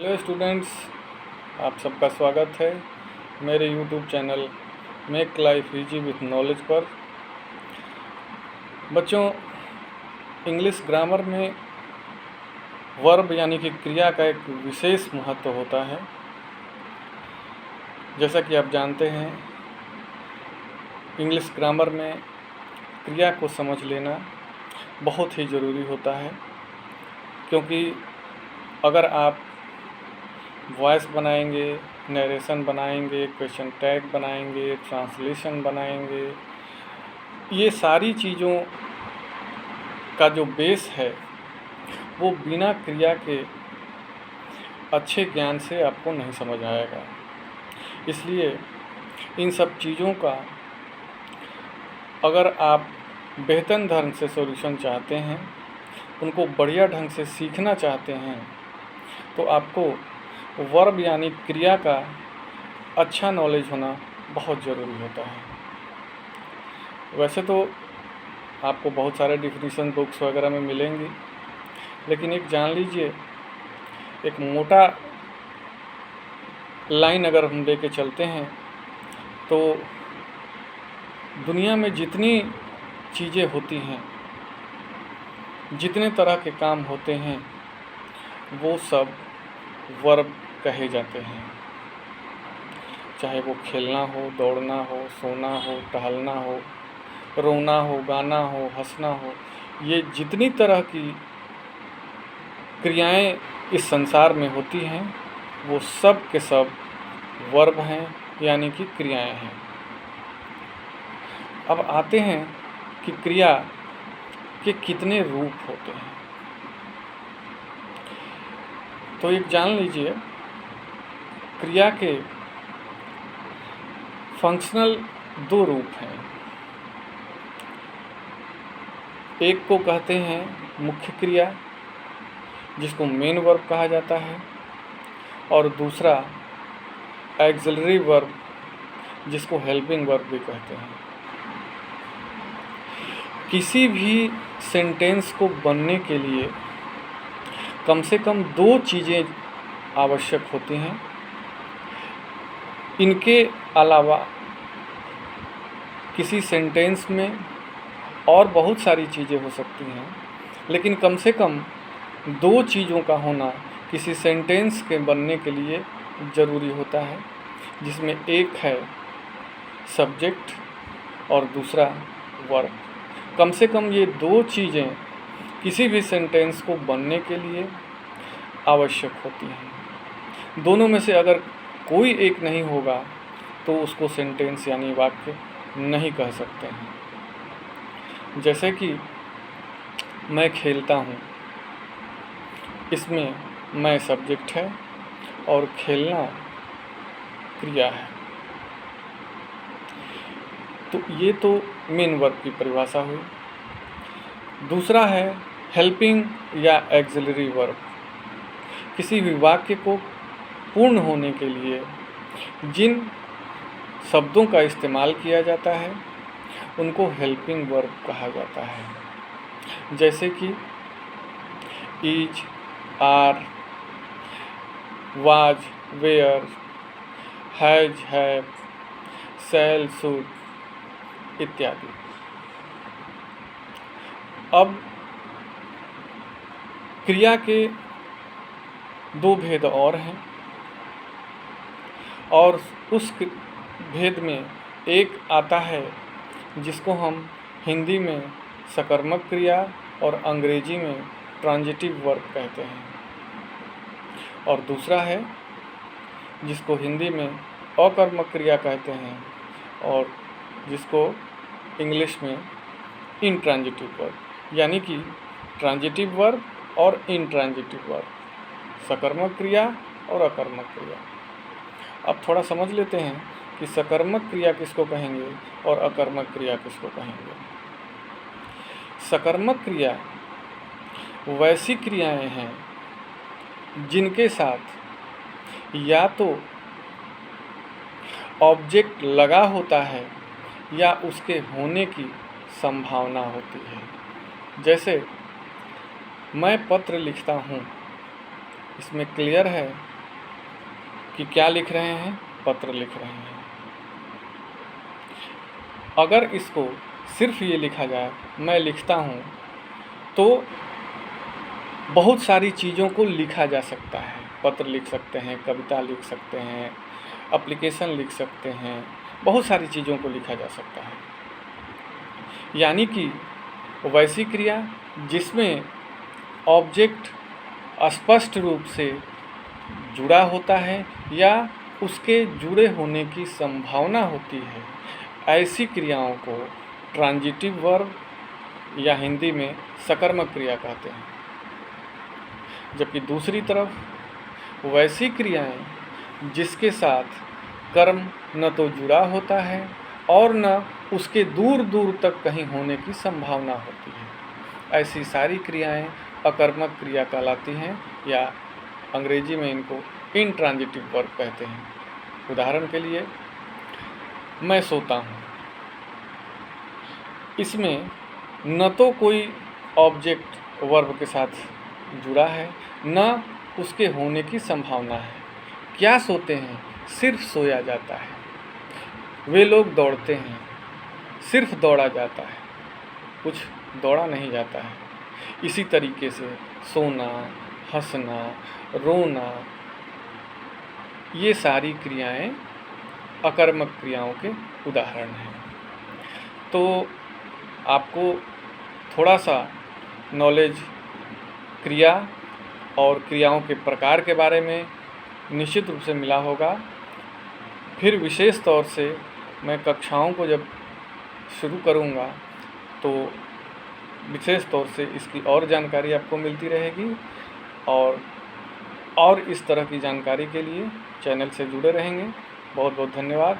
Hello students, आप सबका स्वागत है मेरे YouTube channel make life easy with knowledge पर। बच्चों, इंग्लिश ग्रामर में वर्ब यानी कि क्रिया का एक विशेष महत्व होता है। जैसा कि आप जानते हैं, इंग्लिश ग्रामर में क्रिया को समझ लेना बहुत ही ज़रूरी होता है, क्योंकि अगर आप वॉइस बनाएंगे, नरेशन बनाएंगे, क्वेश्चन टैग बनाएंगे, ट्रांसलेशन बनाएंगे, ये सारी चीज़ों का जो बेस है वो बिना क्रिया के अच्छे ज्ञान से आपको नहीं समझ आएगा। इसलिए इन सब चीज़ों का अगर आप बेहतर ढंग से सॉल्यूशन चाहते हैं, उनको बढ़िया ढंग से सीखना चाहते हैं, तो आपको वर्ब यानी क्रिया का अच्छा नॉलेज होना बहुत ज़रूरी होता है। वैसे तो आपको बहुत सारे डिफिनीशन बुक्स वगैरह में मिलेंगी, लेकिन एक जान लीजिए, एक मोटा लाइन अगर हम लेके चलते हैं तो दुनिया में जितनी चीज़ें होती हैं, जितने तरह के काम होते हैं, वो सब वर्ब कहे जाते हैं। चाहे वो खेलना हो, दौड़ना हो, सोना हो, टहलना हो, रोना हो, गाना हो, हंसना हो, ये जितनी तरह की क्रियाएं इस संसार में होती हैं, वो सब के सब वर्ब हैं, यानी कि क्रियाएं हैं। अब आते हैं कि क्रिया के कितने रूप होते हैं। तो एक जान लीजिए, क्रिया के फंक्शनल दो रूप हैं। एक को कहते हैं मुख्य क्रिया, जिसको मेन वर्ब कहा जाता है, और दूसरा ऑक्सिलरी वर्ब, जिसको हेल्पिंग वर्ब भी कहते हैं। किसी भी सेंटेंस को बनने के लिए कम से कम दो चीज़ें आवश्यक होती हैं। इनके अलावा किसी सेंटेंस में और बहुत सारी चीज़ें हो सकती हैं, लेकिन कम से कम दो चीज़ों का होना किसी सेंटेंस के बनने के लिए ज़रूरी होता है, जिसमें एक है सब्जेक्ट और दूसरा वर्ब। कम से कम ये दो चीज़ें किसी भी सेंटेंस को बनने के लिए आवश्यक होती हैं। दोनों में से अगर कोई एक नहीं होगा तो उसको सेंटेंस यानी वाक्य नहीं कह सकते हैं। जैसे कि मैं खेलता हूँ, इसमें मैं सब्जेक्ट है और खेलना क्रिया है। तो ये तो मेन वर्ब की परिभाषा हुई। दूसरा है हेल्पिंग या ऑक्सिलरी वर्ब। किसी भी वाक्य को पूर्ण होने के लिए जिन शब्दों का इस्तेमाल किया जाता है, उनको हेल्पिंग वर्ब कहा जाता है। जैसे कि is, are, was, were, has, have, shall, should इत्यादि। अब क्रिया के दो भेद और हैं, और उस भेद में एक आता है जिसको हम हिंदी में सकर्मक क्रिया और अंग्रेजी में ट्रांजिटिव वर्ब कहते हैं, और दूसरा है जिसको हिंदी में अकर्मक क्रिया कहते हैं और जिसको इंग्लिश में इंट्रांजिटिव वर्ब, यानी कि ट्रांजिटिव वर्ब और इंट्रांजिटिव वर्ब, सकर्मक क्रिया और अकर्मक क्रिया। अब थोड़ा समझ लेते हैं कि सकर्मक क्रिया किसको कहेंगे और अकर्मक क्रिया किसको कहेंगे। सकर्मक क्रिया वैसी क्रियाएं हैं जिनके साथ या तो ऑब्जेक्ट लगा होता है या उसके होने की संभावना होती है। जैसे मैं पत्र लिखता हूँ, इसमें क्लियर है कि क्या लिख रहे हैं, पत्र लिख रहे हैं। अगर इसको सिर्फ ये लिखा जाए मैं लिखता हूँ, तो बहुत सारी चीज़ों को लिखा जा सकता है। पत्र लिख सकते हैं, कविता लिख सकते हैं, एप्लीकेशन लिख सकते हैं, बहुत सारी चीज़ों को लिखा जा सकता है। यानी कि वैसी क्रिया जिसमें ऑब्जेक्ट स्पष्ट रूप से जुड़ा होता है या उसके जुड़े होने की संभावना होती है, ऐसी क्रियाओं को ट्रांजिटिव वर्ब या हिंदी में सकर्मक क्रिया कहते हैं। जबकि दूसरी तरफ वैसी क्रियाएं जिसके साथ कर्म न तो जुड़ा होता है और न उसके दूर दूर तक कहीं होने की संभावना होती है, ऐसी सारी क्रियाएं अकर्मक क्रिया कहलाती हैं या अंग्रेजी में इनको इनट्रांजिटिव वर्ब कहते हैं। उदाहरण के लिए, मैं सोता हूँ, इसमें न तो कोई ऑब्जेक्ट वर्ब के साथ जुड़ा है, न उसके होने की संभावना है। क्या सोते हैं, सिर्फ सोया जाता है। वे लोग दौड़ते हैं, सिर्फ दौड़ा जाता है, कुछ दौड़ा नहीं जाता है। इसी तरीके से सोना, हंसना, रोना, ये सारी क्रियाएं अकर्मक क्रियाओं के उदाहरण हैं। तो आपको थोड़ा सा नॉलेज क्रिया और क्रियाओं के प्रकार के बारे में निश्चित रूप से मिला होगा। फिर विशेष तौर से मैं कक्षाओं को जब शुरू करूँगा तो विशेष तौर से इसकी और जानकारी आपको मिलती रहेगी, और इस तरह की जानकारी के लिए चैनल से जुड़े रहेंगे। बहुत बहुत धन्यवाद।